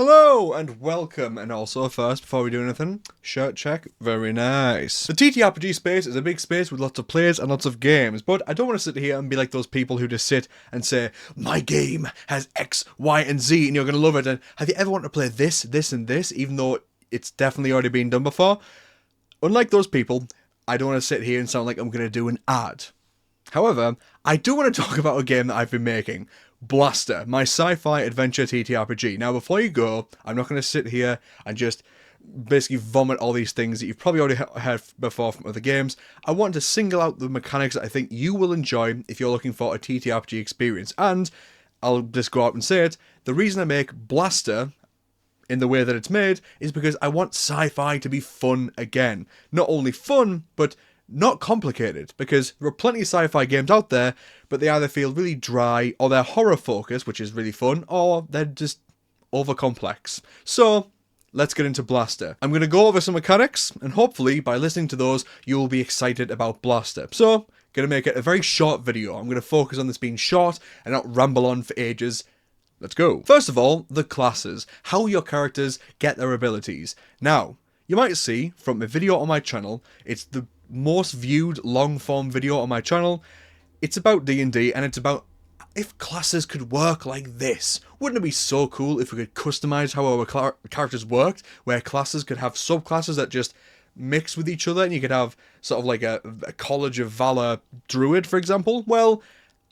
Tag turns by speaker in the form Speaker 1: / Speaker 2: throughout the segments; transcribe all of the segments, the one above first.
Speaker 1: Hello and welcome, and also first, before we do anything, shirt check, very nice. The TTRPG space is a big space with lots of players and lots of games, but I don't want to sit here and be like those people who just sit and say, my game has X, Y, and Z, and you're going to love it, and have you ever wanted to play this, this, and this, even though it's definitely already been done before? Unlike those people, I don't want to sit here and sound like I'm going to do an ad. However, I do want to talk about a game that I've been making, Blaster, my sci-fi adventure TTRPG. Now, before you go, I'm not going to sit here and just basically vomit all these things that you've probably already heard before from other games. I want to single out the mechanics that I think you will enjoy if you're looking for a TTRPG experience. And I'll just go out and say it, the reason I make Blaster in the way that it's made is because I want sci-fi to be fun again. Not only fun, but not complicated, because there are plenty of sci-fi games out there, but they either feel really dry, or they're horror focused, which is really fun, or they're just over complex. So, let's get into Blaster. I'm going to go over some mechanics, and hopefully, by listening to those, you will be excited about Blaster. So, going to make it a very short video. I'm going to focus on this being short, and not ramble on for ages. Let's go. First of all, the classes. How your characters get their abilities. Now, you might see, from a video on my channel, it's the most viewed long-form video on my channel. It's about D&D, and it's about if classes could work like this. Wouldn't it be so cool if we could customize how our characters worked, where classes could have subclasses that just mix with each other, and you could have sort of like a College of Valor druid, for example? Well,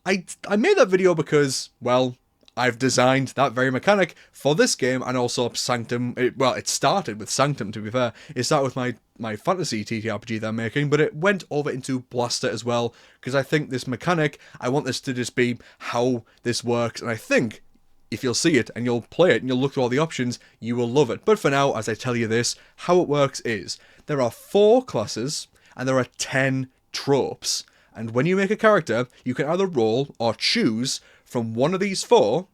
Speaker 1: I made that video because, well, I've designed that very mechanic for this game, and also Sanctum. It started with Sanctum, to be fair. It started with my fantasy TTRPG that I'm making, but it went over into Blaster as well, because I think this mechanic, I want this to just be how this works, and I think if you'll see it, and you'll play it, and you'll look through all the options, you will love it. But for now, as I tell you this, how it works is, there are 4 classes, and there are 10 tropes. And when you make a character, you can either roll or choose from one of these 4,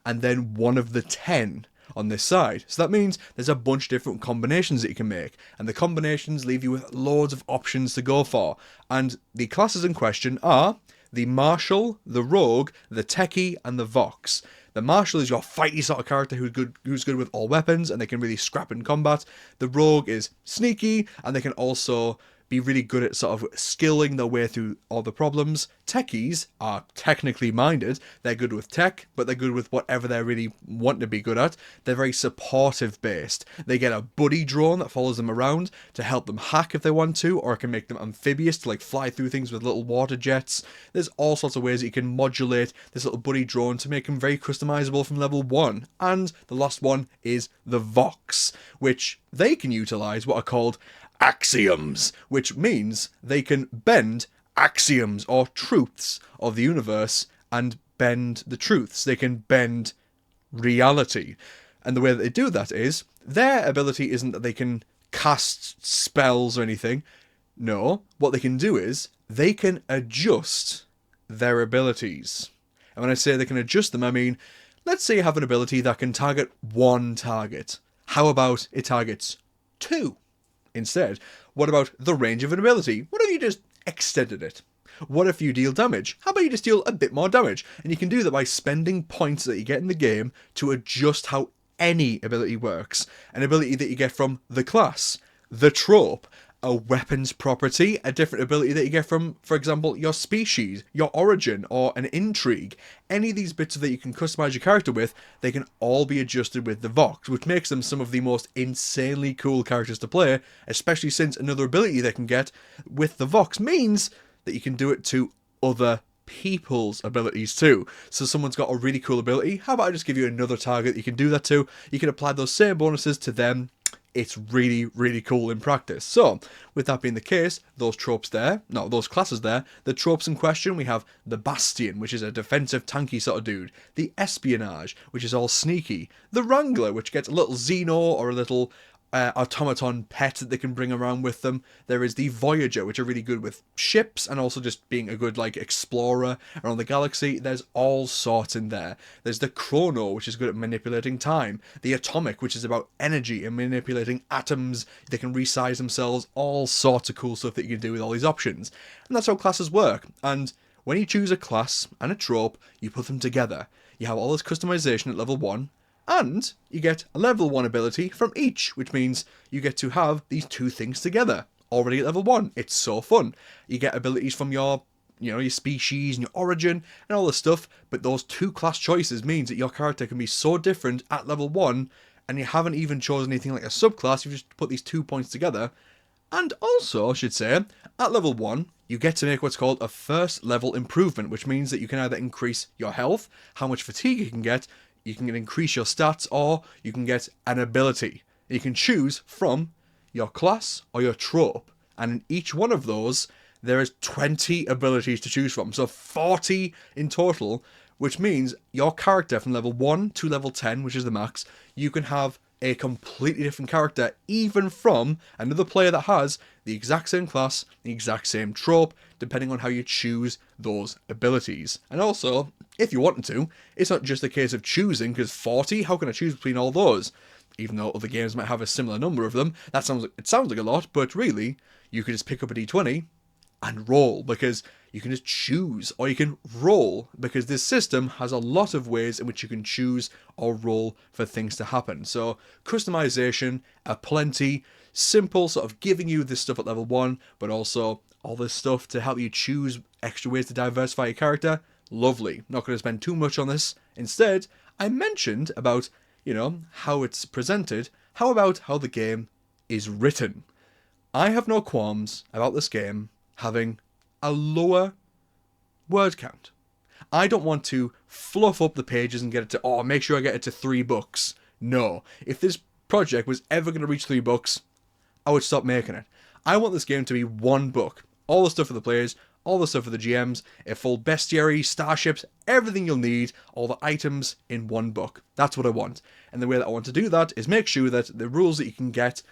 Speaker 1: and then one of the 10 on this side. So that means there's a bunch of different combinations that you can make, and the combinations leave you with loads of options to go for. And the classes in question are the Marshal, the Rogue, the Techie, and the Vox. The Marshal is your fighty sort of character who's good with all weapons, and they can really scrap in combat. The Rogue is sneaky, and they can also be really good at sort of skilling their way through all the problems. Techies are technically minded. They're good with tech, but they're good with whatever they really want to be good at. They're very supportive based. They get a buddy drone that follows them around to help them hack if they want to, or it can make them amphibious to like fly through things with little water jets. There's all sorts of ways that you can modulate this little buddy drone to make them very customizable from level 1. And the last one is the Vox, which they can utilize what are called axioms, which means they can bend axioms or truths of the universe and bend the truths. They can bend reality. And the way that they do that is, their ability isn't that they can cast spells or anything. No, what they can do is, they can adjust their abilities. And when I say they can adjust them, I mean, let's say you have an ability that can target 1 target. How about it targets 2? Instead, what about the range of an ability? What if you just extended it? What if you deal damage? How about you just deal a bit more damage? And you can do that by spending points that you get in the game to adjust how any ability works. An ability that you get from the class, the trope, a weapons property, a different ability that you get from, for example, your species, your origin, or an intrigue. Any of these bits that you can customize your character with, they can all be adjusted with the Vox, which makes them some of the most insanely cool characters to play, especially since another ability they can get with the Vox means that you can do it to other people's abilities too. So someone's got a really cool ability, how about I just give you another target you can do that to? You can apply those same bonuses to them. It's really, really cool in practice. So, with that being the case, those classes there, the tropes in question, we have the Bastion, which is a defensive tanky sort of dude, the Espionage, which is all sneaky, the Wrangler, which gets a little Xeno or a little automaton pet that they can bring around with them. There is the Voyager, which are really good with ships and also just being a good like explorer around the galaxy. There's all sorts in there. There's the Chrono, which is good at manipulating time. The Atomic, which is about energy and manipulating atoms. They can resize themselves. All sorts of cool stuff that you can do with all these options. And that's how classes work. And when you choose a class and a trope, you put them together. You have all this customization at level 1. And you get a level 1 ability from each, which means you get to have these two things together. Already at level 1. It's so fun. You get abilities from your species and your origin and all this stuff, but those two class choices means that your character can be so different at level 1, and you haven't even chosen anything like a subclass, you've just put these 2 points together. And also, I should say, at level 1, you get to make what's called a first level improvement, which means that you can either increase your health, how much fatigue you can increase your stats, or you can get an ability. You can choose from your class or your trope, and in each one of those, there is 20 abilities to choose from, so 40 in total, which means your character from level 1 to level 10, which is the max, you can have a completely different character, even from another player that has the exact same class, the exact same trope, depending on how you choose those abilities. And also, if you wanted to, it's not just a case of choosing, because 40, how can I choose between all those? Even though other games might have a similar number of them, it sounds like a lot, but really, you could just pick up a d20 and roll, because you can just choose, or you can roll, because this system has a lot of ways in which you can choose or roll for things to happen. So customization aplenty, simple, sort of giving you this stuff at level 1, but also all this stuff to help you choose extra ways to diversify your character. Lovely. Not going to spend too much on this. Instead, I mentioned about, how it's presented. How about how the game is written? I have no qualms about this game having a lower word count. I don't want to fluff up the pages and get it to, make sure I get it to 3 books. No. If this project was ever going to reach 3 books, I would stop making it. I want this game to be 1 book. All the stuff for the players, all the stuff for the GMs, a full bestiary, starships, everything you'll need, all the items in 1 book. That's what I want. And the way that I want to do that is make sure that the rules that you can get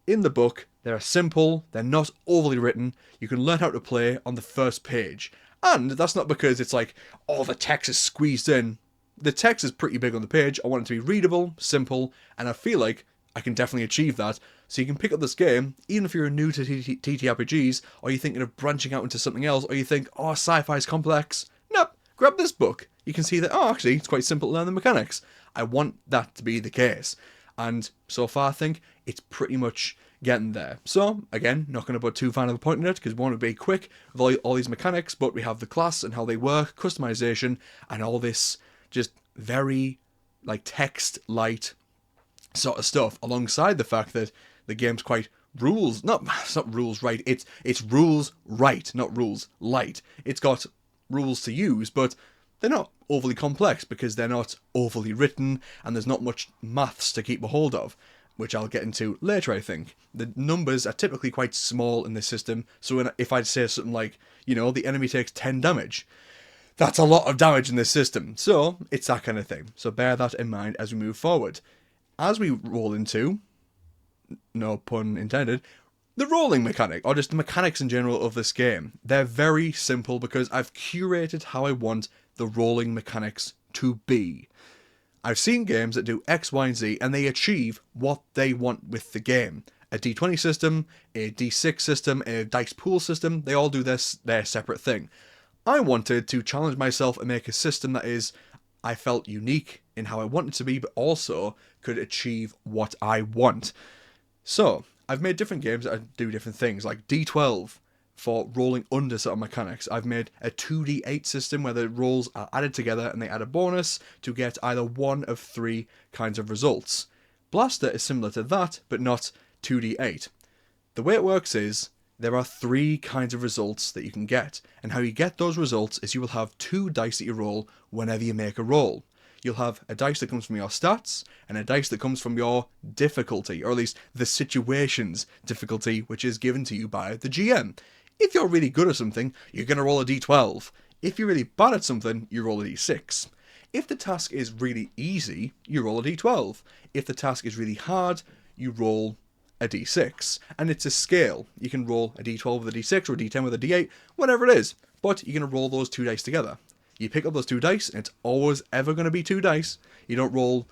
Speaker 1: in the book, they're simple, they're not overly written, you can learn how to play on the first page. And that's not because it's like, the text is squeezed in. The text is pretty big on the page. I want it to be readable, simple, and I feel like I can definitely achieve that. So you can pick up this game, even if you're new to TTRPGs, or you're thinking of branching out into something else, or you think, sci-fi is complex. Nope, grab this book. You can see that, actually, it's quite simple to learn the mechanics. I want that to be the case. And so far, I think it's pretty much getting there. So, again, not going to put too fine of a point in it, because we want to be quick with all these mechanics, but we have the class and how they work, customization, and all this just very, text light sort of stuff, alongside the fact that the game's quite it's not rules right, it's rules right, not rules light. It's got rules to use, but they're not overly complex because they're not overly written, and there's not much maths to keep a hold of, which I'll get into later, I think. The numbers are typically quite small in this system, so if I'd say something like, the enemy takes 10 damage, that's a lot of damage in this system. So, it's that kind of thing. So bear that in mind as we move forward. As we roll into, no pun intended, the rolling mechanic, or just the mechanics in general of this game. They're very simple because I've curated how I want the rolling mechanics to be. I've seen games that do X, Y, and Z, and they achieve what they want with the game. A D20 system, a D6 system, a dice pool system, they all do their separate thing. I wanted to challenge myself and make a system that I felt unique in how I want it to be, but also could achieve what I want. So, I've made different games that do different things, like D12 for rolling under certain mechanics. I've made a 2D8 system where the rolls are added together and they add a bonus to get either one of 3 kinds of results. Blaster is similar to that, but not 2D8. The way it works is, there are 3 kinds of results that you can get, and how you get those results is you will have 2 dice that you roll whenever you make a roll. You'll have a dice that comes from your stats, and a dice that comes from your difficulty, or at least the situation's difficulty, which is given to you by the GM. If you're really good at something, you're going to roll a d12. If you're really bad at something, you roll a d6. If the task is really easy, you roll a d12. If the task is really hard, you roll a d6. And it's a scale. You can roll a d12 with a d6 or a d10 with a d8, whatever it is. But you're going to roll those 2 dice together. You pick up those 2 dice, and it's always ever going to be 2 dice. You don't roll,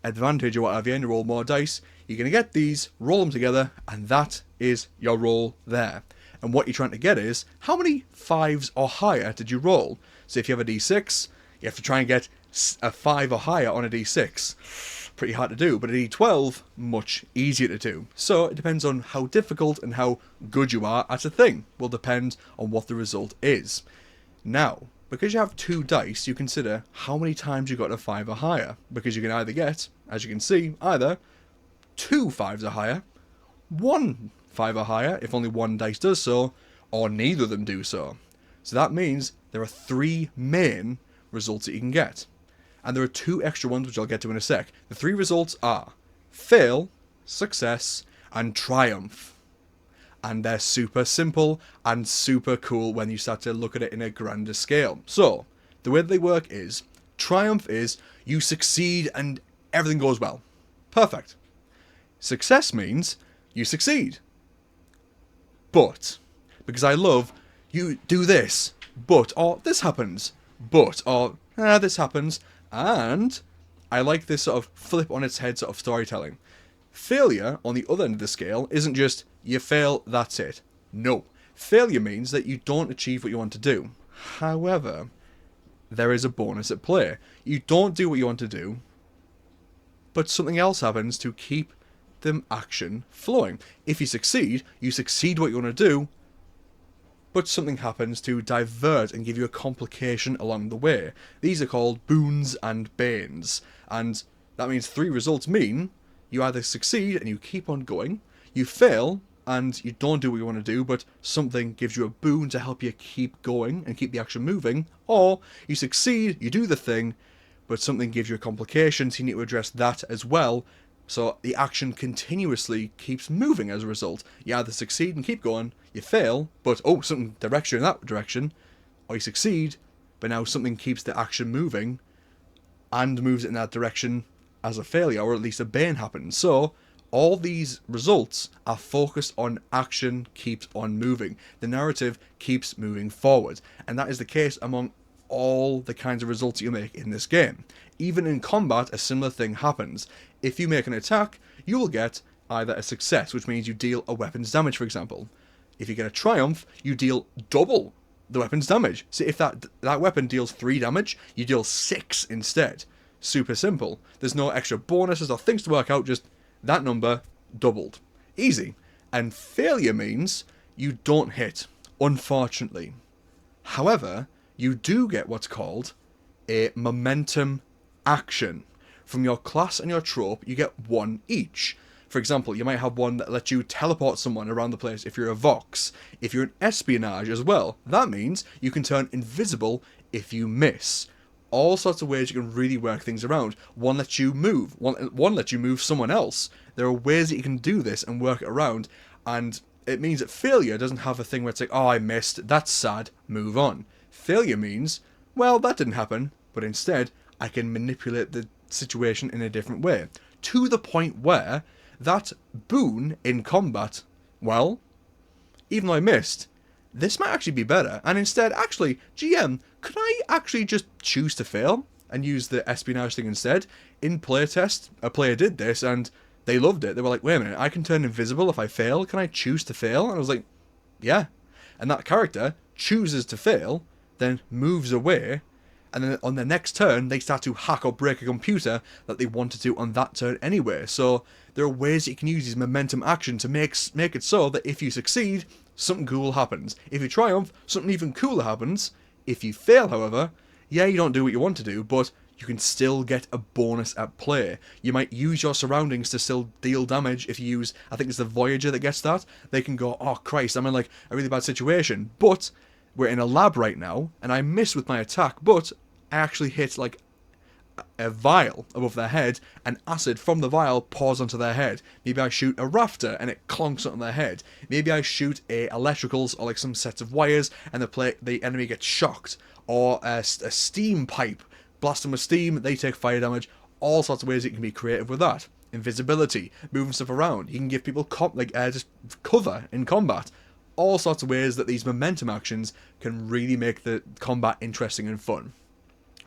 Speaker 1: advantage or whatever, and you roll more dice. You're going to get these, roll them together, and that is your roll there. And what you're trying to get is, how many 5s or higher did you roll? So if you have a d6, you have to try and get a 5 or higher on a d6. Pretty hard to do, but a d12, much easier to do. So it depends on how difficult and how good you are at a thing. Will depend on what the result is. Now, because you have 2 dice, you consider how many times you got a 5 or higher. Because you can either get, as you can see, either 2 5s or higher, 1 5 or higher, if only 1 dice does so, or neither of them do so. So that means there are 3 main results that you can get. And there are 2 extra ones which I'll get to in a sec. The 3 results are fail, success, and triumph. And they're super simple and super cool when you start to look at it in a grander scale. So, the way they work is, triumph is you succeed and everything goes well. Perfect. Success means you succeed. But, because I love, you do this, but, or this happens, but, or this happens, and I like this sort of flip on its head sort of storytelling. Failure, on the other end of the scale, isn't just, you fail, that's it. No. Failure means that you don't achieve what you want to do. However, there is a bonus at play. You don't do what you want to do, but something else happens to keep the action flowing. If you succeed what you want to do, but something happens to divert and give you a complication along the way. These are called boons and banes. And that means 3 results mean you either succeed and you keep on going, you fail and you don't do what you want to do, but something gives you a boon to help you keep going and keep the action moving, or you succeed, you do the thing, but something gives you a complication, so you need to address that as well. So the action continuously keeps moving as a result. You either succeed and keep going, you fail, but something directs you in that direction, or you succeed, but now something keeps the action moving and moves it in that direction as a failure, or at least a bane happens. So all these results are focused on action keeps on moving. The narrative keeps moving forward, and that is the case among all the kinds of results you make in this game. Even in combat, a similar thing happens. If you make an attack, you will get either a success, which means you deal a weapon's damage, for example. If you get a triumph, you deal double the weapon's damage. So if that weapon deals 3 damage, you deal 6 instead. Super simple. There's no extra bonuses or things to work out, just that number doubled. Easy. And failure means you don't hit, unfortunately. However, you do get what's called a momentum action. From your class and your trope, you get 1 each. For example, you might have one that lets you teleport someone around the place if you're a Vox. If you're an espionage as well, that means you can turn invisible if you miss. All sorts of ways you can really work things around. One lets you move. One lets you move someone else. There are ways that you can do this and work it around, and it means that failure doesn't have a thing where it's like, oh, I missed, that's sad, move on. Failure means, well, that didn't happen, but instead, I can manipulate the situation in a different way. To the point where that boon in combat, well, even though I missed, this might actually be better. And instead, actually, GM, could I actually just choose to fail and use the espionage thing instead? In playtest, a player did this and they loved it. They were like, wait a minute, I can turn invisible if I fail? Can I choose to fail? And I was like, yeah. And that character chooses to fail, then moves away, and then on their next turn, they start to hack or break a computer that they wanted to on that turn anyway. So there are ways that you can use these momentum action to make it so that if you succeed, something cool happens. If you triumph, something even cooler happens. If you fail, however, yeah, you don't do what you want to do, but you can still get a bonus at play. You might use your surroundings to still deal damage. If you use, I think it's the Voyager that gets that, they can go, oh Christ, I'm in like a really bad situation, but we're in a lab right now, and I missed with my attack, but I actually hit like a vial above their head, and acid from the vial pours onto their head. Maybe I shoot a rafter and it clonks onto their head. Maybe I shoot a electricals or like some sets of wires and the enemy gets shocked. Or a steam pipe, blast them with steam, they take fire damage. All sorts of ways you can be creative with that. Invisibility, moving stuff around. You can give people just cover in combat. All sorts of ways that these momentum actions can really make the combat interesting and fun.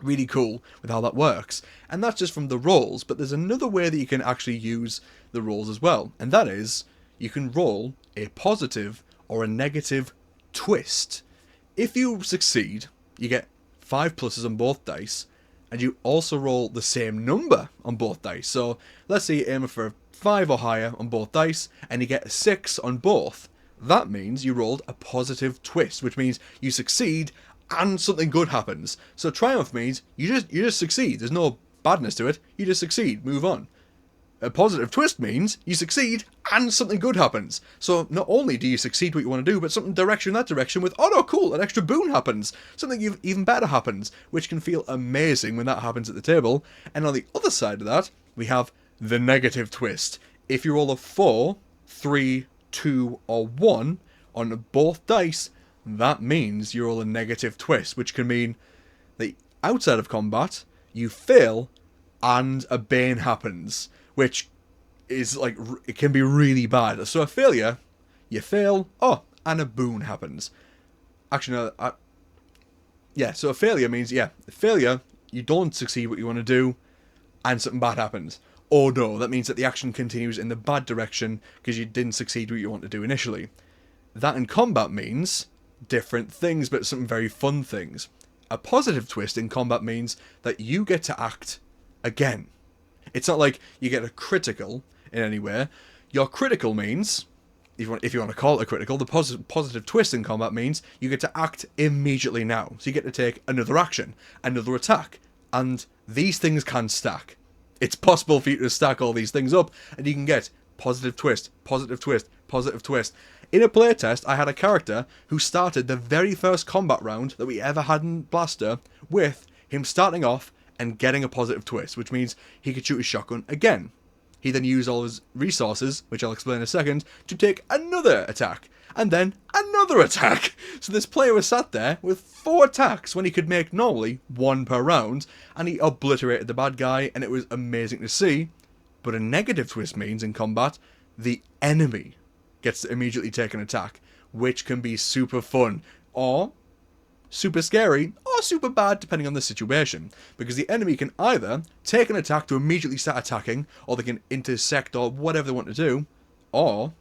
Speaker 1: Really cool with how that works. And that's just from the rolls, but there's another way that you can actually use the rolls as well, and that is you can roll a positive or a negative twist. If you succeed, you get 5 pluses on both dice, And you also roll the same number on both dice. So let's say you aim for a 5 or higher on both dice, and you get a 6 on both. That means you rolled a positive twist, which means you succeed and something good happens. So triumph means you just succeed. There's no badness to it. You just succeed. Move on. A positive twist means you succeed and something good happens. So not only do you succeed what you want to do, but something direction in that direction with, oh no, cool, an extra boon happens. Something even better happens, which can feel amazing when that happens at the table. And on the other side of that, we have the negative twist. If you roll a 4, 3, 2, or 1 on both dice, that means you roll a negative twist, which can mean that outside of combat, you fail and a bane happens, which is like, it can be really bad. So a failure, you fail, oh, and a boon happens. Actually, no, yeah, so a failure means, failure, you don't succeed what you want to do, and something bad happens. Or no, that means that the action continues in the bad direction because you didn't succeed what you want to do initially. That in combat means different things, but some very fun things. A positive twist in combat means that you get to act again. It's not like you get a critical in any way. Your critical means, if you want to call it a critical, the positive twist in combat means you get to act immediately now. So you get to take another action, another attack, and these things can stack. It's possible for you to stack all these things up, and you can get positive twist, positive twist, positive twist. In a playtest, I had a character who started the very first combat round that we ever had in Blaster with him starting off and getting a positive twist, which means he could shoot his shotgun again. He then used all his resources, which I'll explain in a second, to take another attack, and then another attack. So this player was sat there with 4 attacks when he could make normally 1 per round, and he obliterated the bad guy, and it was amazing to see. But a negative twist means in combat, the enemy gets to immediately take an attack, which can be super fun, or super scary, or super bad depending on the situation, because the enemy can either take an attack to immediately start attacking, or they can intersect or whatever they want to do, or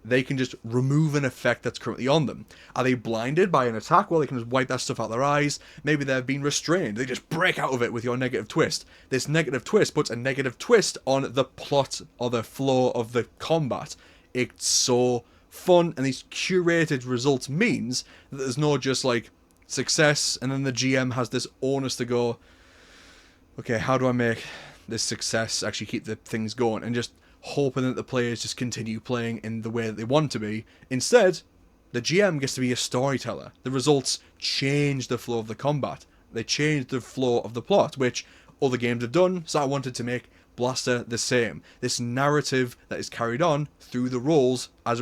Speaker 1: they can just remove an effect that's currently on them. Are they blinded by an attack? Well, they can just wipe that stuff out their eyes. Maybe they've been restrained. They just break out of it with your negative twist. This negative twist puts a negative twist on the plot or the flow of the combat. It's so fun, and these curated results means that there's no just like success and then the GM has this onus to go, okay, how do I make this success actually keep the things going, and just hoping that the players just continue playing in the way that they want to be. Instead, the GM gets to be a storyteller. The results change the flow of the combat. They change the flow of the plot, which other games have done, so I wanted to make Blaster the same. This narrative that is carried on through the roles as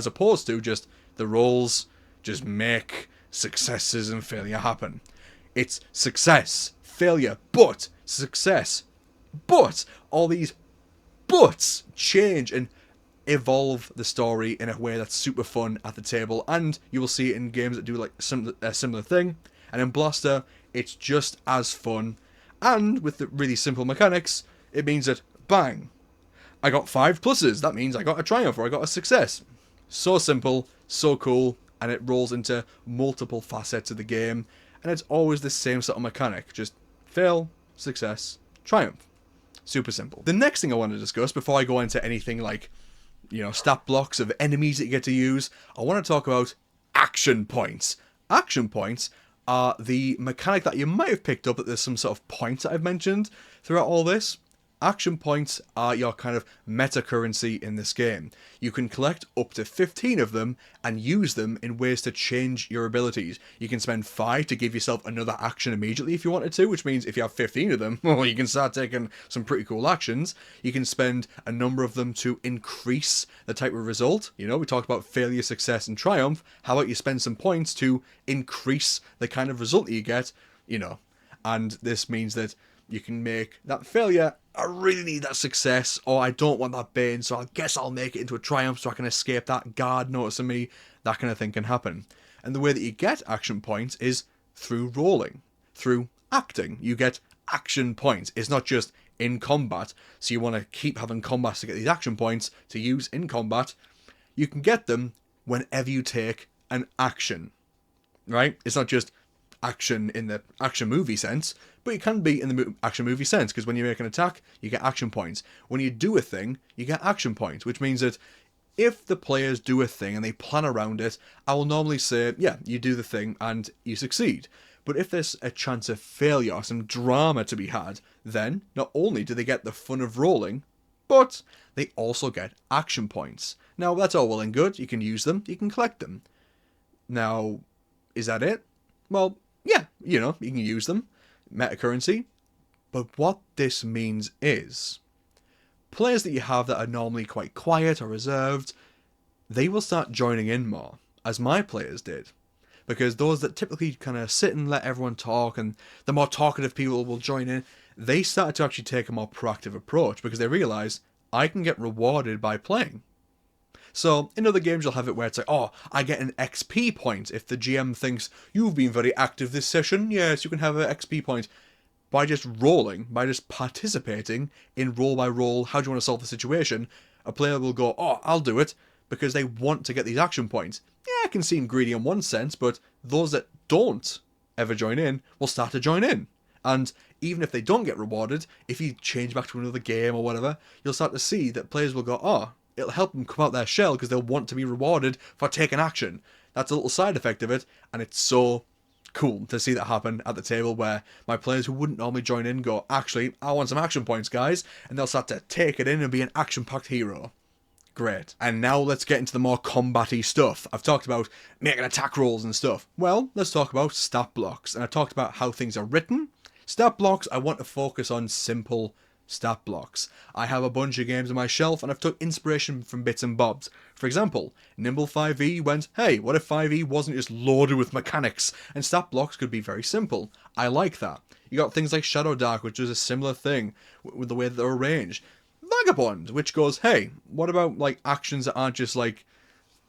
Speaker 1: opposed to just the roles just make successes and failure happen. It's success, failure, but success, but all these buts change and evolve the story in a way that's super fun at the table, and you will see it in games that do like a similar thing. And in Blaster, it's just as fun, and with the really simple mechanics, it means that, bang, I got 5 pluses. That means I got a triumph or I got a success. So simple, so cool, and it rolls into multiple facets of the game, and it's always the same sort of mechanic. Just fail, success, triumph. Super simple. The next thing I want to discuss before I go into anything like, stat blocks of enemies that you get to use, I want to talk about action points. Action points are the mechanic that you might have picked up that there's some sort of points that I've mentioned throughout all this. Action points are your kind of meta currency in this game. You can collect up to 15 of them and use them in ways to change your abilities. You can spend 5 to give yourself another action immediately if you wanted to, which means if you have 15 of them, well, you can start taking some pretty cool actions. You can spend a number of them to increase the type of result. We talked about failure, success, and triumph. How about you spend some points to increase the kind of result that you get, and this means that you can make that failure, I really need that success, or I don't want that bane, so I guess I'll make it into a triumph so I can escape that guard noticing me. That kind of thing can happen. And the way that you get action points is through rolling, through acting. You get action points. It's not just in combat, so you want to keep having combats to get these action points to use in combat. You can get them whenever you take an action, right? It's not just, action in the action movie sense, but it can be in the action movie sense, because when you make an attack, you get action points. When you do a thing, you get action points, which means that if the players do a thing and they plan around it, I will normally say, yeah, you do the thing and you succeed. But if there's a chance of failure or some drama to be had, then not only do they get the fun of rolling, but they also get action points. Now, that's all well and good. You can use them, you can collect them. Now, is that it? Well, yeah, you can use them. Meta currency. But what this means is, players that you have that are normally quite quiet or reserved, they will start joining in more, as my players did. Because those that typically kind of sit and let everyone talk, and the more talkative people will join in, they started to actually take a more proactive approach, because they realise, I can get rewarded by playing. So, in other games you'll have it where it's like, oh, I get an XP point if the GM thinks, you've been very active this session, yes, you can have an XP point. By just rolling, by just participating in roll by roll, how do you want to solve the situation, a player will go, oh, I'll do it, because they want to get these action points. Yeah, it can seem greedy in one sense, but those that don't ever join in will start to join in. And even if they don't get rewarded, if you change back to another game or whatever, you'll start to see that players will go, oh, it'll help them come out their shell because they'll want to be rewarded for taking action. That's a little side effect of it, and it's so cool to see that happen at the table where my players who wouldn't normally join in go, actually, I want some action points, guys, and they'll start to take it in and be an action-packed hero. Great. And now let's get into the more combat-y stuff. I've talked about making attack rolls and stuff. Well, let's talk about stat blocks. And I talked about how things are written. Stat blocks, I want to focus on simple stat blocks. I have a bunch of games on my shelf and I've took inspiration from bits and bobs. For example, Nimble 5e went, hey, what if 5e wasn't just loaded with mechanics? And stat blocks could be very simple. I like that. You got things like Shadow Dark, which is a similar thing with the way that they're arranged. Vagabond, which goes, hey, what about like actions that aren't just like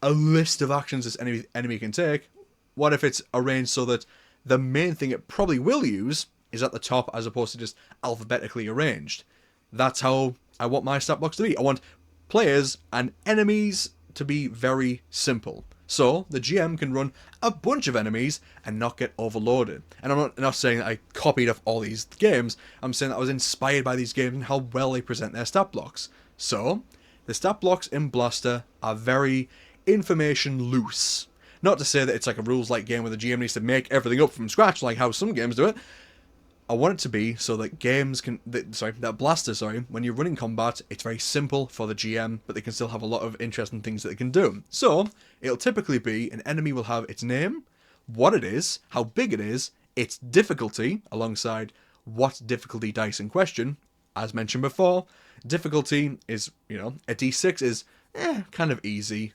Speaker 1: a list of actions this enemy can take? What if it's arranged so that the main thing it probably will use is at the top as opposed to just alphabetically arranged? That's how I want my stat blocks to be. I want players and enemies to be very simple. So the GM can run a bunch of enemies and not get overloaded. And I'm not saying that I copied off all these games. I'm saying that I was inspired by these games and how well they present their stat blocks. So the stat blocks in Blaster are very information loose. Not to say that it's like a rules-like game where the GM needs to make everything up from scratch like how some games do it. I want it to be so that Blaster, when you're running combat, it's very simple for the GM, but they can still have a lot of interesting things that they can do. So, it'll typically be, an enemy will have its name, what it is, how big it is, its difficulty, alongside what difficulty dice in question. As mentioned before, difficulty is, a d6 is, kind of easy,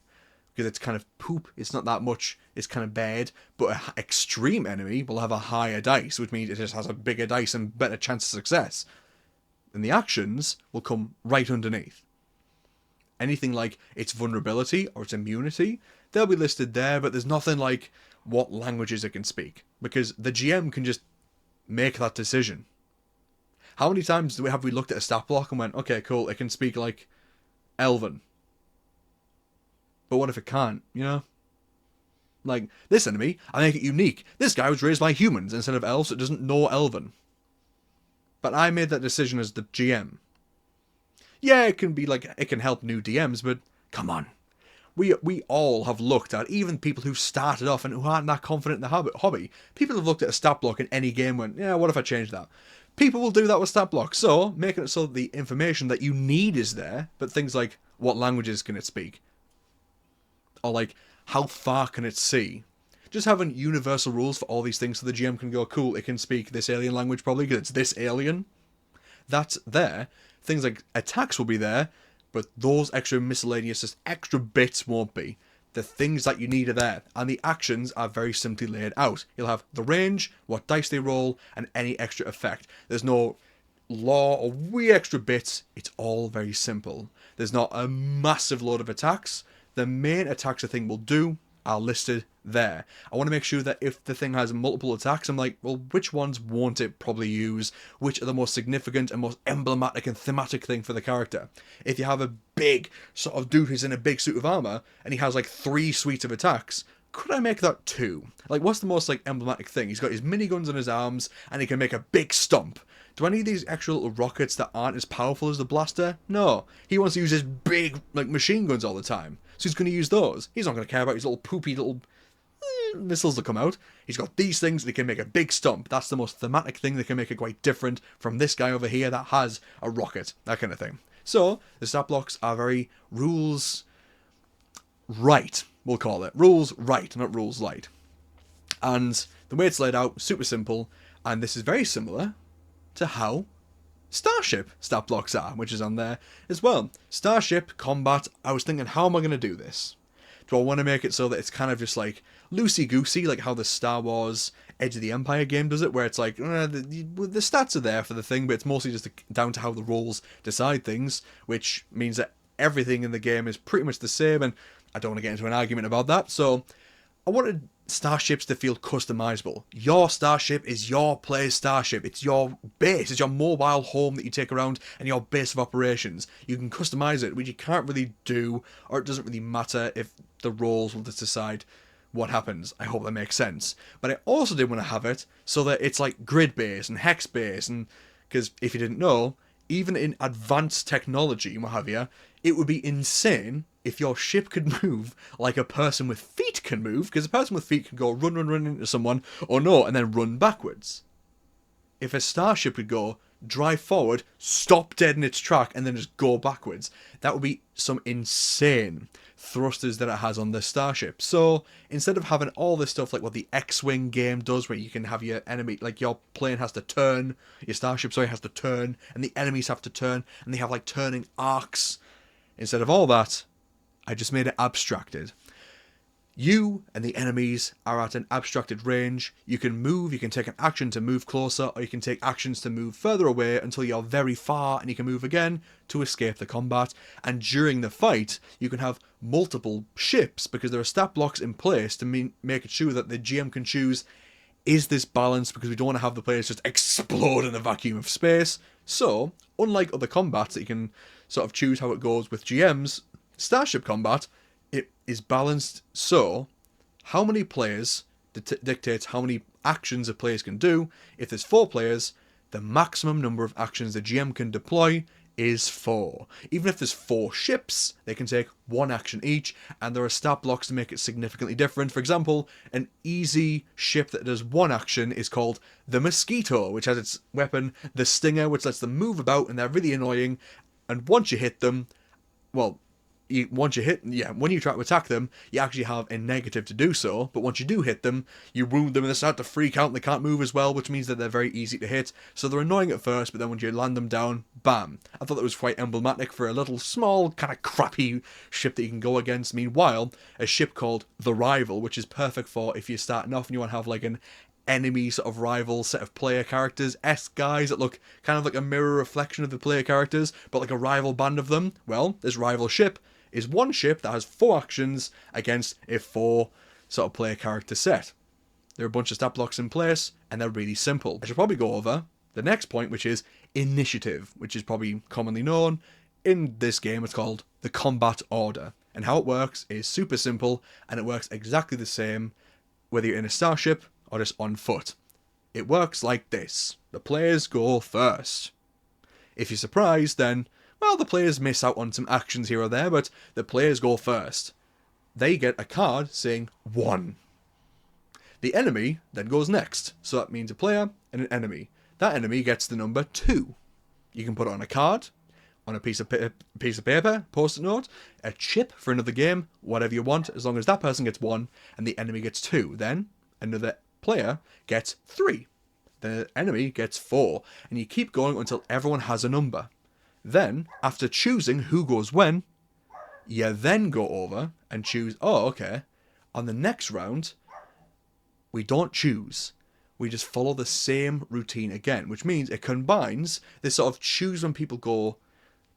Speaker 1: because it's kind of poop, it's not that much, it's kind of bad, but an extreme enemy will have a higher dice, which means it just has a bigger dice and better chance of success. And the actions will come right underneath. Anything like its vulnerability or its immunity, they'll be listed there, but there's nothing like what languages it can speak, because the GM can just make that decision. How many times have we looked at a stat block and went, okay, cool, it can speak like Elven. But what if it can't, Like, this enemy, I make it unique. This guy was raised by humans instead of elves that doesn't know Elven. But I made that decision as the GM. Yeah, it can be like, it can help new DMs, but come on. We all have looked at, even people who started off and who aren't that confident in the hobby, people have looked at a stat block in any game and went, yeah, what if I change that? People will do that with stat blocks, so making it so that the information that you need is there, but things like, what languages can it speak? Or like, how far can it see? Just having universal rules for all these things so the GM can go, cool, it can speak this alien language probably because it's this alien. That's there. Things like attacks will be there, but those extra miscellaneous, just extra bits won't be. The things that you need are there, and the actions are very simply laid out. You'll have the range, what dice they roll, and any extra effect. There's no law or wee extra bits. It's all very simple. There's not a massive load of attacks. The main attacks the thing will do are listed there. I want to make sure that if the thing has multiple attacks, I'm like, well, which ones won't it probably use? Which are the most significant and most emblematic and thematic thing for the character? If you have a big sort of dude who's in a big suit of armor, and he has like 3 suites of attacks, could I make that 2? Like, what's the most, like, emblematic thing? He's got his miniguns on his arms, and he can make a big stomp. Do I need these extra little rockets that aren't as powerful as the blaster? No. He wants to use his big, like, machine guns all the time. So he's going to use those. He's not going to care about his little poopy little missiles that come out. He's got these things that can make a big stomp. That's the most thematic thing that can make it quite different from this guy over here that has a rocket. That kind of thing. So, the stat blocks are very rules right, we'll call it. Rules right, not rules light. And the way it's laid out, super simple. And this is very similar to how Starship stat blocks are, which is on there as well. Starship combat, I was thinking, how am I going to do this? Do I want to make it so that it's kind of just like loosey-goosey, like how the Star Wars Edge of the Empire game does it, where it's like, the stats are there for the thing, but it's mostly just down to how the rules decide things, which means that everything in the game is pretty much the same, and I don't want to get into an argument about that, so I wanted starships to feel customizable. Your starship is your player's starship. It's your base. It's your mobile home that you take around and your base of operations. You can customize it, which you can't really do, or it doesn't really matter if the roles will just decide what happens. I hope that makes sense. But I also did want to have it so that it's like grid based and hex based, and because if you didn't know, even in advanced technology and what have you, it would be insane if your ship could move like a person with feet can move, because a person with feet can go run into someone, or no, and then run backwards. If a starship could go, drive forward, stop dead in its track, and then just go backwards, that would be some insane thrusters that it has on this starship. So, instead of having all this stuff like what the X-Wing game does, where you can have your enemy, like your plane has to turn, your starship, sorry, has to turn, and the enemies have to turn, and they have like turning arcs. Instead of all that, I just made it abstracted. You and the enemies are at an abstracted range. You can move, you can take an action to move closer, or you can take actions to move further away until you're very far, and you can move again to escape the combat. And during the fight, you can have multiple ships, because there are stat blocks in place to make it sure that the GM can choose, is this balanced, because we don't want to have the players just explode in a vacuum of space. So, unlike other combats that you can sort of choose how it goes with GMs, Starship combat, it is balanced, so how many players dictates how many actions a player can do. If there's 4 players, the maximum number of actions the GM can deploy is 4. Even if there's 4 ships, they can take 1 action each, and there are stat blocks to make it significantly different. For example, an easy ship that does 1 action is called the Mosquito, which has its weapon, the Stinger, which lets them move about, and they're really annoying, and once you hit them, well, when you try to attack them, you actually have a negative to do so, but once you do hit them, you wound them and they start to freak out and they can't move as well, which means that they're very easy to hit. So they're annoying at first, but then when you land them down, bam. I thought that was quite emblematic for a little small, kind of crappy ship that you can go against. Meanwhile, a ship called the Rival, which is perfect for if you're starting off and you want to have like an enemy sort of rival set of player characters, guys that look kind of like a mirror reflection of the player characters, but like a rival band of them. Well, this rival ship is 1 ship that has 4 actions against a 4 sort of player character set. There are a bunch of stat blocks in place, and they're really simple. I should probably go over the next point, which is initiative, which is probably commonly known. In this game, it's called the combat order. And how it works is super simple, and it works exactly the same whether you're in a starship or just on foot. It works like this. The players go first. If you're surprised, then, well, the players miss out on some actions here or there, but the players go first. They get a card saying 1. The enemy then goes next, so that means a player and an enemy. That enemy gets the number 2. You can put it on a card, on a piece of paper, post-it note, a chip for another game, whatever you want, as long as that person gets 1 and the enemy gets 2. Then another player gets 3. The enemy gets 4, and you keep going until everyone has a number. Then, after choosing who goes when, you then go over and choose, oh, okay, on the next round, we don't choose. We just follow the same routine again, which means it combines this sort of choose when people go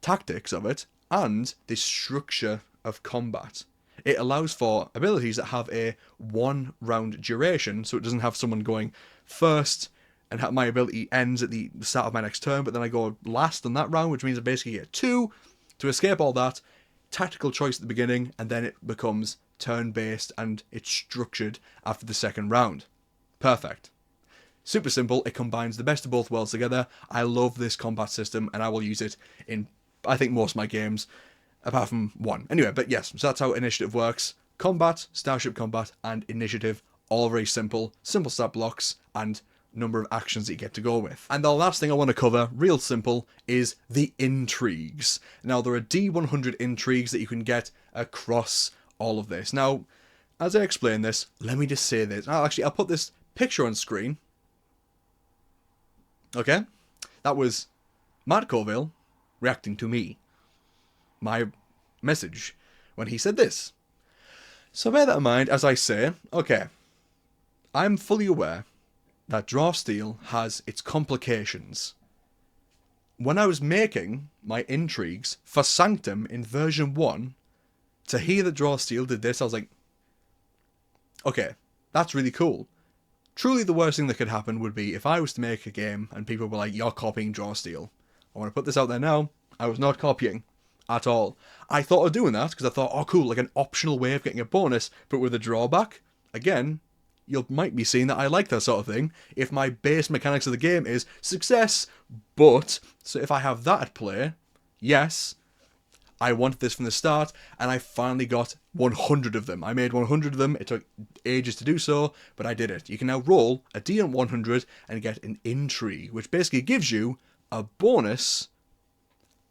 Speaker 1: tactics of it and this structure of combat. It allows for abilities that have a 1 round duration, so it doesn't have someone going first and my ability ends at the start of my next turn, but then I go last in that round, which means I basically get 2 to escape all that. tactical choice at the beginning, and then it becomes turn-based and it's structured after the second round. Perfect. Super simple. It combines the best of both worlds together. I love this combat system, and I will use it in, I think, most of my games, apart from one. Anyway, but yes, so that's how initiative works. Combat, Starship Combat, and initiative, all very simple. Simple stat blocks, and number of actions that you get to go with. And the last thing I want to cover, real simple, is the Intrigues. Now, there are D100 Intrigues that you can get across all of this. Now, as I explain this, let me just say this. I'll put this picture on screen. Okay? That was Matt Colville reacting to me. My message when he said this. So bear that in mind as I say, okay, I'm fully aware that draw steel has its complications. When I was making my Intrigues for Sanctum in version 1, to hear that draw steel did this, I was like, okay, that's really cool. Truly the worst thing that could happen would be if I was to make a game and people were like, you're copying draw steel. I want to put this out there now, I was not copying at all. I thought of doing that because I thought, oh cool, like an optional way of getting a bonus, but with a drawback. Again, you might be seeing that I like that sort of thing if my base mechanics of the game is success, but, so if I have that at play, yes, I wanted this from the start, and I finally got 100 of them. I made 100 of them, it took ages to do so, but I did it. You can now roll a D100 and get an Intrigue, which basically gives you a bonus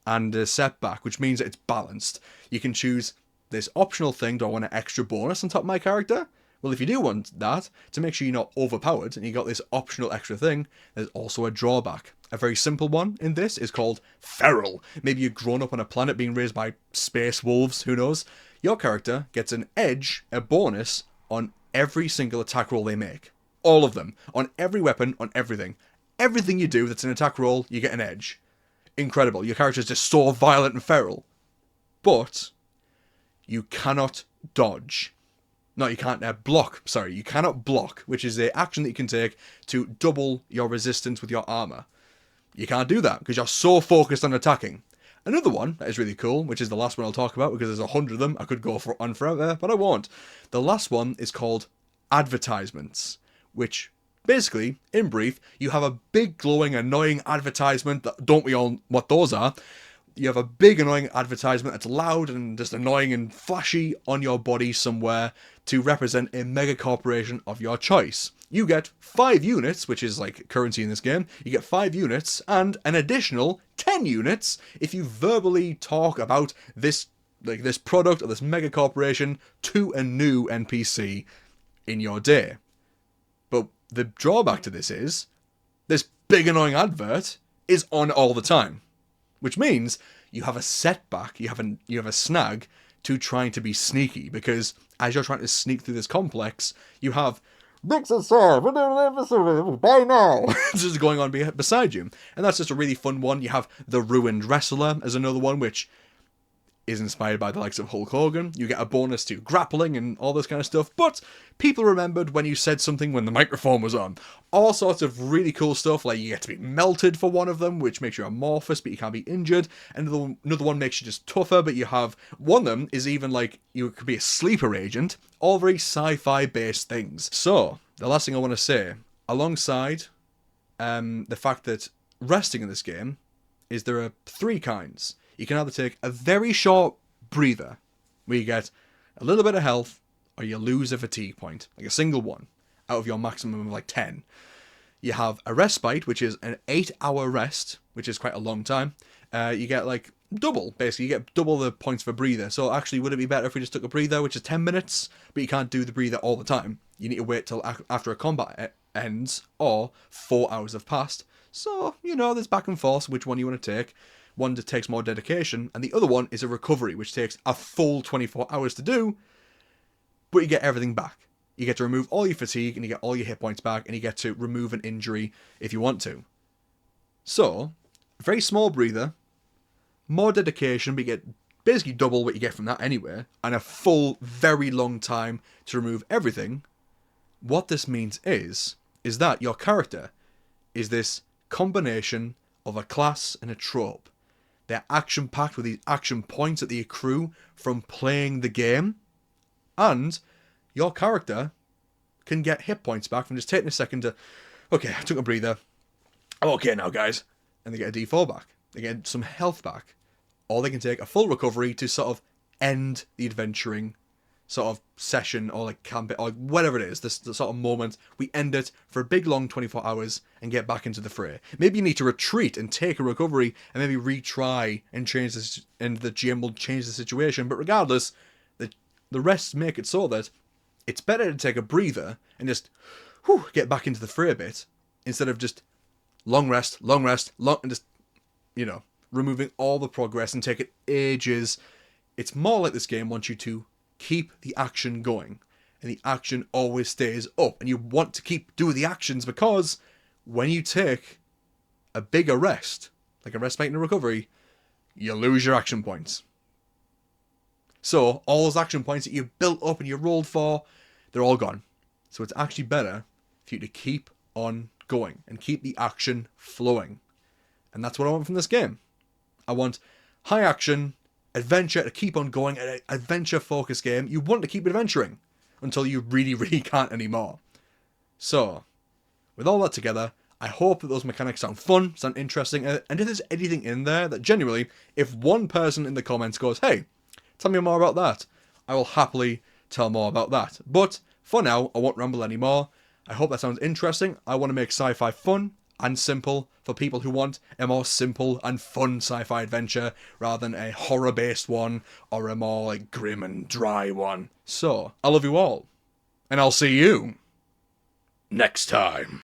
Speaker 1: and a setback, which means that it's balanced. You can choose this optional thing, do I want an extra bonus on top of my character? Well, if you do want that, to make sure you're not overpowered, and you got this optional extra thing, there's also a drawback. A very simple one in this is called feral. Maybe you've grown up on a planet being raised by space wolves, who knows? Your character gets an edge, a bonus, on every single attack roll they make. All of them. On every weapon, on everything. Everything you do that's an attack roll, you get an edge. Incredible. Your character is just so violent and feral. But you cannot dodge. No, you can't block. Sorry, you cannot block, which is the action that you can take to double your resistance with your armor. You can't do that because you're so focused on attacking. Another one that is really cool, which is the last one I'll talk about because there's 100 of them. I could go on forever, but I won't. The last one is called advertisements, which basically, in brief, you have a big glowing annoying advertisement. Don't we all what those are? You have a big annoying advertisement that's loud and just annoying and flashy on your body somewhere to represent a mega corporation of your choice. You get 5 units, which is like currency in this game. You get 5 units and an additional 10 units if you verbally talk about this product or this mega corporation to a new NPC in your day. But the drawback to this is this big annoying advert is on all the time. Which means you have a setback, you have a snag to trying to be sneaky, because as you're trying to sneak through this complex, you have by now just going on beside you. And that's just a really fun one. You have the Ruined Wrestler as another one, which is inspired by the likes of Hulk Hogan. You get a bonus to grappling and all this kind of stuff, but people remembered when you said something when the microphone was on. All sorts of really cool stuff, like you get to be melted for one of them, which makes you amorphous, but you can't be injured. Another one makes you just tougher, but you have one of them is even like you could be a sleeper agent. All very sci-fi based things. So, the last thing I want to say, alongside the fact that resting in this game, is there are 3 kinds. You can either take a very short breather, where you get a little bit of health, or you lose a fatigue point, like a single one, out of your maximum of like 10. You have a respite, which is an 8-hour rest, which is quite a long time. You get like double, basically, you get double the points for breather. So actually, would it be better if we just took a breather, which is 10 minutes, but you can't do the breather all the time. You need to wait till after a combat ends, or 4 hours have passed. So, there's back and forth, which one you want to take. One that takes more dedication, and the other one is a recovery, which takes a full 24 hours to do, but you get everything back. You get to remove all your fatigue, and you get all your hit points back, and you get to remove an injury if you want to. So, a very small breather, more dedication, but you get basically double what you get from that anyway, and a full, very long time to remove everything. What this means is that your character is this combination of a class and a trope. They're action-packed with these action points that they accrue from playing the game. And your character can get hit points back from just taking a second to, okay, I took a breather. I'm okay now, guys. And they get a D4 back. They get some health back. Or they can take a full recovery to sort of end the adventuring sort of session or like camp or whatever it is, this the sort of moment. We end it for a big long 24 hours and get back into the fray. Maybe you need to retreat and take a recovery and maybe retry and change this, and the GM will change the situation. But regardless, the rests make it so that it's better to take a breather and just get back into the fray a bit instead of just long rest, and just, you know, removing all the progress and take it ages. It's more like this game wants you to keep the action going, and the action always stays up, and you want to keep doing the actions, because when you take a bigger rest, like a respite and a recovery, you lose your action points. So all those action points that you built up and you rolled for, they're all gone. So it's actually better for you to keep on going and keep the action flowing. And that's what I want from this game. I want high action adventure to keep on going, an adventure focused game. You want to keep adventuring until you really, really can't anymore. So, with all that together, I hope that those mechanics sound fun, sound interesting, and if there's anything in there that genuinely, if one person in the comments goes, hey, tell me more about that, I will happily tell more about that. But for now, I won't ramble anymore. I hope that sounds interesting. I want to make sci-fi fun and simple for people who want a more simple and fun sci-fi adventure rather than a horror-based one or a more like grim and dry one. So, I love you all, and I'll see you next time.